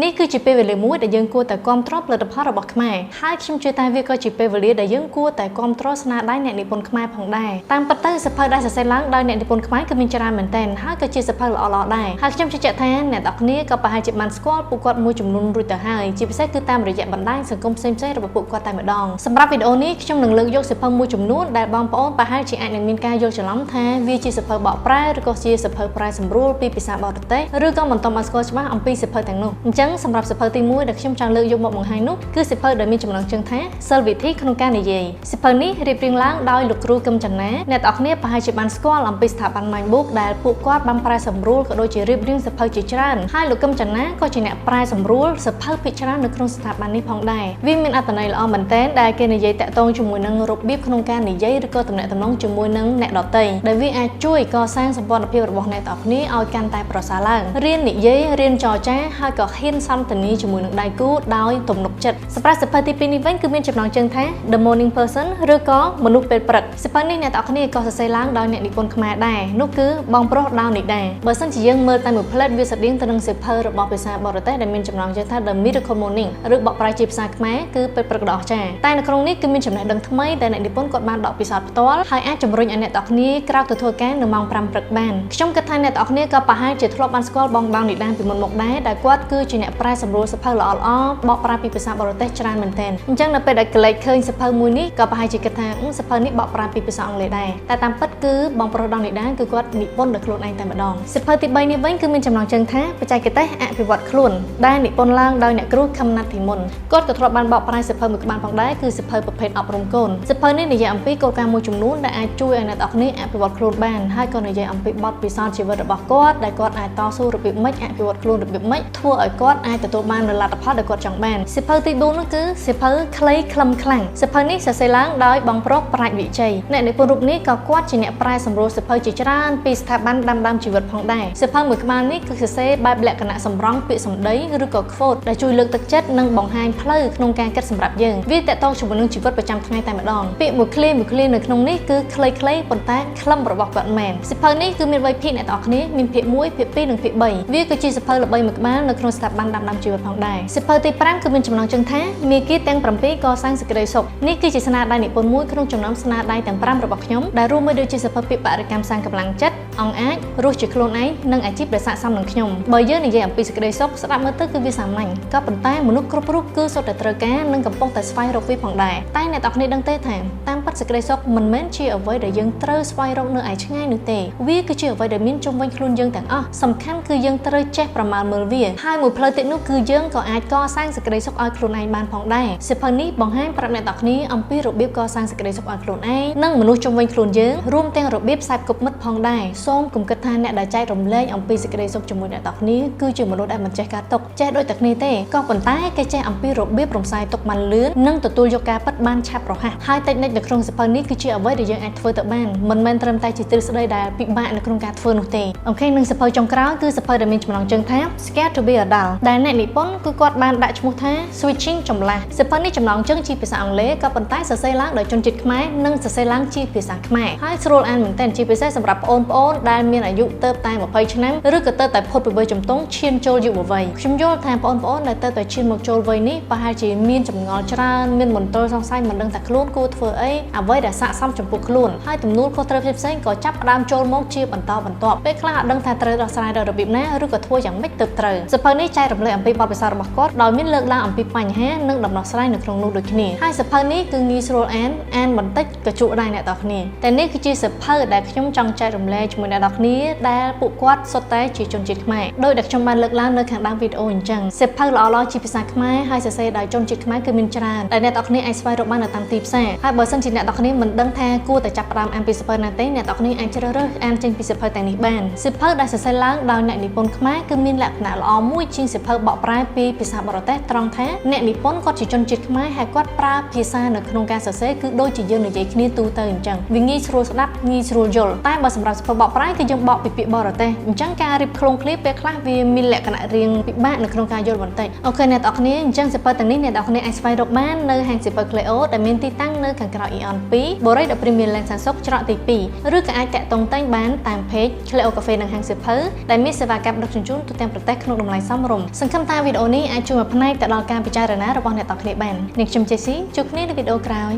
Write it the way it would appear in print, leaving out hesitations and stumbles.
នេះគឺជាពេលវេលាមួយដែលយើងគួរតែគាំទ្រផលិតផលរបស់ខ្មែរហើយខ្ញុំជឿថាវាក៏ជាពេលវេលាដែលយើងគួរតែគាំទ្រស្នាដៃអ្នកនិពន្ធខ្មែរផងដែរតាមពិតទៅសៀវភៅដែលសរសេរឡើងដោយអ្នកនិពន្ធខ្មែរគឺមានច្រើនមែនទែនហើយក៏ជាសៀវភៅល្អៗដែរហើយខ្ញុំជឿជាក់ថាអ្នកទាំងគ្នាក៏ប្រហែលជាបានស្គាល់ពួកគាត់មួយចំនួនរួចទៅហើយជាពិសេសគឺតាមរយៈបណ្ដាញសង្គមផ្សេងៗរបស់ពួកគាត់តែម្ដងសម្រាប់វីដេអូនេះខ្ញុំនឹងលើកយកសៀវភៅមួយចំនួនដែលបងប្អូនប្រហែលជាអាចនឹងមានការយល់ច្រឡំថាវាជាសៀវភៅបកប្រែឬក៏ជាសៀវភៅប្រែសម្រួលពីភាសាបរទេសឬក៏មិនទាន់បានស្គាល់ច្បាស់អំពីសៀវភៅទាំងនោះអញ្ចឹងសម្រាប់សៀវភៅទី1ដែលខ្ញុំចង់លើកយកមកបង្ហាញនោះគឺសៀវភៅដែលមានចំណងជើងថាសិលវិធីក្នុងការនិយាយសៀវភៅនេះរៀបរៀងឡើងដោយលោកគ្រូកឹមចនាអ្នកទាំងគ្នាប្រហែលជាបានស្គាល់អំពីស្ថាប័ន Mindbook ដែលពួកគាត់បានប្រែសម្រួលក៏ដូចជារៀបរៀងសៀវភៅជាច្រើនហើយលោកកឹមចនាក៏ជាអ្នកប្រែសម្រួលសៀវភៅភាគច្រើននៅក្នុងស្ថាប័ននេះផងដែរវាមានអត្ថន័យល្អមែនទែនដែលគេនិយាយតាក់ទងជាមួយនឹងរបៀបក្នុងការនិយាយឬក៏ទំនាក់ទំនងជាមួយនឹងអ្នកដទៃដែលវាអាចជួយកសាងសម្ព័ន្ធភាពរបស់អ្នកទាំងគ្នាឲ្យកាន់តែប្រសើរឡើងរៀននិយាយរៀនចរចាហើយក៏ហ៊ានសន្ទនាជាមួយនឹងដៃគូដោយទំនុកចិត្តសម្រាប់សៀវភៅទី2នេះវិញគឺមានចំណងជើងថា The Morning Person ឬក៏មនុស្សពេលព្រឹកសៀវភៅនេះអ្នកទាំងគ្នាក៏សរសេរឡើងដោយអ្នកនិពន្ធខ្មែរដែរនោះគឺបងប្រុសដោនីដាបើសិនជាយើងមើលតែមួយផ្លែតវាស្តៀងទៅនឹងសៀវភៅរបស់ភាសាបរទេសដែលមានចំណងជើងថា The Miracle Morning ឬបកប្រែជាភាសាខ្មែរគឺពេលព្រឹកដ៏អស្ចារ្យតែនៅក្នុងនេះគឺមានចំណេះដឹងថ្មីដែលអ្នកនិពន្ធគាត់បានដកពិសោធន៍ផ្ទាល់ហើយអាចជំរុញឲ្យអ្នកទាំងគ្នាក្រោកទៅធ្វើការនៅម៉ោង 5 ព្រឹកបានខ្ញុំគិតថាអ្នកទាំងគ្នាក៏ប្រហែលជាធ្លាប់បានស្គាល់បងដោនីដាពីមុនមកដែរដែលគាត់គឺជាអ្នកប្រែសម្រួលសៀវភៅល្អៗបកប្រែពីភាសាបរទេសច្រើនមែនទែនអញ្ចឹងនៅពេលដែលកលេចឃើញសៀវភៅមួយនេះក៏ប្រហែលជាគិតថាសៀវភៅនេះបកប្រែពីភាសាអង់គ្លេសដែរតែតាមពិតគឺបងប្រុសដោនីដាគឺគាត់និពន្ធដោយខ្លួនឯងតែម្ដងសៀវភៅទី3នេះវិញគឺមានចំណងជើងថាបច្ចេកទេសអភិវឌ្ឍខ្លួនដែលនិពន្ធឡើងដោយអ្នកគ្រូខឹមណាត់ធីមុនគាត់ក៏ធ្លាប់បានបកប្រែសៀវភៅមួយក្បាលផងដែរគឺសៀវភៅប្រភេទអប់រំកូនសៀវភៅនេះនិយាយអំពីគោលការណ៍មួយចំនួនដែលអាចជួយឲ្យអ្នកទាំងគ្នាអភិវឌ្ឍខ្លួនបានហើយក៏និយាយអំពីបទពិសោធន៍ជីវិតរបស់គាត់ដែលគាត់អាចតស៊ូរបៀបម៉េចអភិវឌ្ឍខ្លួនរបៀបម៉េចធ្វើឲ្យគាត់អាចទទួលបាននូវលទ្ធផលដែលគាត់ចង់បានសៀវភៅទី4នោះគឺសៀវភៅខ្លីខ្លឹមខ្លាំងសៀវភៅនេះសរសេរឡើងដោយបងប្រុសប្រាជ្ញវិជ័យអ្នកនិពន្ធរូបនេះក៏គាត់ជាអ្នកប្រែសម្រួលសៀវភៅជាច្រើនពីស្ថាប័នដាំដើមជីវិតផងដែរសៀវភៅមួយក្បាលនេះគឺសរសេរបែបលក្ខណៈសម្រង់ពាក្យសម្ដីឬក៏ quote ដែលជួយលើកទឹកចិត្តនិងបង្ហាញផ្លូវក្នុងការគិតសម្រាប់យើងវាតកតងជាមួយនឹងជីវិតប្រចាំថ្ងៃតែម្ដងពាក្យមួយឃ្លានៅក្នុងនេះគឺខ្លីៗប៉ុន្តែខ្លឹមរបស់គាត់មែនសៀវភៅនេះគឺមានវ័យភាគអ្នកទាំងគ្នាមានភាគ1ភាគ2និងភាគ3វាគឺជាសៀវភៅល្បីមួយក្បាលនៅក្នុងស្ថាប័នដាំដើមជីវិតផងដែរសៀវភៅទី5គឺមានចំណងជើងថាមាគ៌ាទាំង7កសាងសេចក្តីសុខនេះគឺជាស្នាដៃនិពន្ធមួយក្នុងចំណោមស្នាដៃទាំង5របស់ខ្ញុំដែលរួមមានដូចជាសៀវភៅពាក្យបរិកម្មសាងកម្លាំងចិត្តអង្អាចរស់ជាខ្លួនឯងនិងអាជីពដែលស័ក្តិសមនឹងខ្ញុំបើយើងនិយាយអំពីសេចក្តីសុខស្ដាប់មើលទៅគឺវាសាមញ្ញក៏ប៉ុន្តែមនុស្សគ្រប់រូបគឺសុទ្ធតែត្រូវការនិងកំពុងតែស្វែងរកវាផងដែរតែអ្នកទាំងគ្នាដឹងទេថាតាមពិតសេចក្តីសុខមិនមែនជាអ្វីដែលយើងត្រូវស្វែងរកនៅឯឆ្ងាយនោះទេវាគឺជាអ្វីដែលមានជុំវិញខ្លួនយើងទាំងអស់សំខាន់គឺយើងត្រូវចេះប្រមាណមើលវាហើយមួយផ្លូវទៀតនោះគឺយើងក៏អាចកសាងសេចក្តីសុខឲ្យខ្លួនឯងបានផងដែរសៀវភៅនេះបង្ហាញប្រាប់អ្នកទាំងគ្នាអំពីរបៀបកសាងសេចក្តីសុខឲ្យខ្លួនឯងនិងមនុស្សជុំវិញខ្លួនយើងរួមទាំងរបៀបផ្សាយគប់មិត្តផងដែរសូមកុំគិតថាអ្នកដែលចែករំលែកអំពីសេចក្តីសុខជាមួយអ្នកទាំងគ្នាគឺជាមនុស្សដែលមិនចេះការទុកចេះដូចតែគ្នាទេក៏ប៉ុន្តែគេចេះអំពីរបៀបរំសាយទុកបានលឿននិងទទួលយកការពិតបានឆាប់រហ័សហើយតិចនិចនៅក្នុងសៀវភៅនេះគឺជាអ្វីដែលយើងអាចធ្វើទៅបានមិនមែនត្រឹមតែជាទ្រឹស្ដីដែលពិបាកនៅក្នុងការធ្វើនោះទេអូខេនឹងសៀវភៅចុងក្រោយគឺសៀវភៅដែលមានចំណងជើងថា Scared to be a Doll ដែលអ្នកនិពន្ធគឺគាត់បានដាក់ឈ្មោះថា Switching ចម្លាស់សៀវភៅនេះចំណងជើងជាភាសាអង់គ្លេសក៏ប៉ុន្តែសរសេរឡើងដោយជនជាតិខ្មែរនិងសរសេរឡើងជាភាសាខ្មែរហើយស្រួលអានមែនទែនជាពិសេសសម្រាប់បងប្អូនដែលមានអាយុទៅតែ20ឆ្នាំឬក៏ទៅតែផុតពីវ័យជំទង់ឈានចូលយុវវ័យខ្ញុំយល់ថាបងប្អូនដែលទៅតែឈានមកចូលវ័យនេះប្រហែលជាមានចម្ងល់ច្រើនមានមន្ទិលសង្ស័យមិនដឹងថាខ្លួនគួរធ្វើអីអ្វីដែលស័ក្តិសមចំពោះខ្លួនហើយទំនួលខុសត្រូវផ្សេងៗក៏ចាប់ផ្ដើមចូលមកជាបន្តបន្ទាប់ពេលខ្លះអត់ដឹងថាត្រូវដោះស្រាយដោយរបៀបណាឬក៏ធ្វើយ៉ាងម៉េចទៅត្រូវសៀវភៅនេះចែករំលែកអំពីបទពិសោធន៍របស់គាត់ដោយមានលើកឡើងអំពីបញ្ហានិងដំណោះស្រាយនៅក្នុងនោះដូចគ្នាហើយសៀវភៅនេះគឺងាយស្រួលអានបន្តិចក៏ជក់ដែរអ្នកទាំងគ្នាតែនេះគឺជាសៀវភៅដែលខ្ញុំចង់ចែករំលែកជាមួយអ្នកទាំងគ្នាដែលពួកគាត់សុទ្ធតែជាជនជាតិខ្មែរដោយដែលខ្ញុំបានលើកឡើងនៅខាងដើមវីដេអូអញ្ចឹងសៀវភៅល្អៗជាភាសាខ្មែរហើយសរសេរដោយជនជាតិខ្មែរគឺមានច្រើនដែលអ្នកទាំងគ្នាអាចស្វែងរកបាននៅតាមទីផ្សារហើយបើសិនជាអ្នកទាំងគ្នាមិនដឹងថាគួរតែចាប់ផ្ដើមអានពីសៀវភៅណាទេអ្នកទាំងគ្នាអាចជ្រើសរើសអានចេញពីសៀវភៅទាំងនេះបានសៀវភៅដែលសរសេរឡើងដោយអ្នកនិពន្ធខ្មែរគឺមានលក្ខណៈល្អមួយជាងសៀវភៅបកប្រែពីភាសាបរទេសត្រង់ថាអ្នកនិពន្ធគាត់ជាជនជាតិខ្មែរហើយគាត់ប្រើភាសានៅក្នុងការសរសេរគឺដូចជាយើងនិយាយគ្នាទូទៅអញ្ចឹងវាងាយស្រួលស្ដាប់ងាយស្រួលយល់តែបើសម្រាប់សៀវភៅបក ប្រាយគឺយើងបកពីពាក្យបរទេសអញ្ចឹងការរៀបខ្លួនឃ្លីពេលខ្លះវាមានលក្ខណៈរៀងពិបាកនៅក្នុងការយល់បន្តិចអូខេអ្នកនរគ្នាអញ្ចឹងសៀវភៅទាំងនេះអ្នកនរគ្នាអាចស្វែងរកបាននៅហាងសៀវភៅ Cleo ដែលមានទីតាំងនៅខាងក្រៅ Eon 2 បូរីដល់ Premier Land សានសុកច្រកទី2ឬក៏អាចតាក់ទងទិញបានតាម page Cleo Cafe និងហាងសៀវភៅដែលមានសេវាកម្មដឹកជញ្ជូនទូទាំងប្រទេសក្នុងតម្លៃសមរម្យសង្ឃឹមថាវីដេអូនេះអាចជួយមួយផ្នែកទៅដល់ការពិចារណារបស់អ្នកនរគ្នាបាននាងខ្ញុំ JC ជួបគ្នានៅវីដេអូក្រោយ